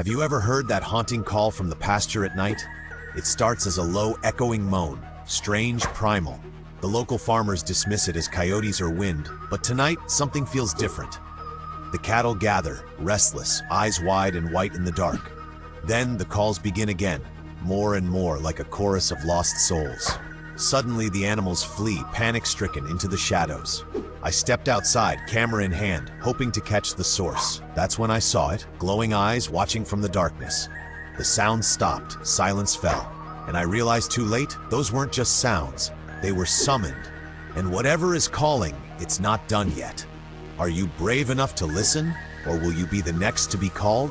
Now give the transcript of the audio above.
Have you ever heard that haunting call from the pasture at night? It starts as a low, echoing moan, strange, primal. The local farmers dismiss it as coyotes or wind, but tonight, something feels different. The cattle gather, restless, eyes wide and white in the dark. Then the calls begin again, more and more like a chorus of lost souls. Suddenly, the animals flee, panic-stricken, into the shadows. I stepped outside, camera in hand, hoping to catch the source. That's when I saw it, glowing eyes watching from the darkness. The sound stopped, silence fell, and I realized too late, those weren't just sounds. They were summoned. And whatever is calling, it's not done yet. Are you brave enough to listen, or will you be the next to be called?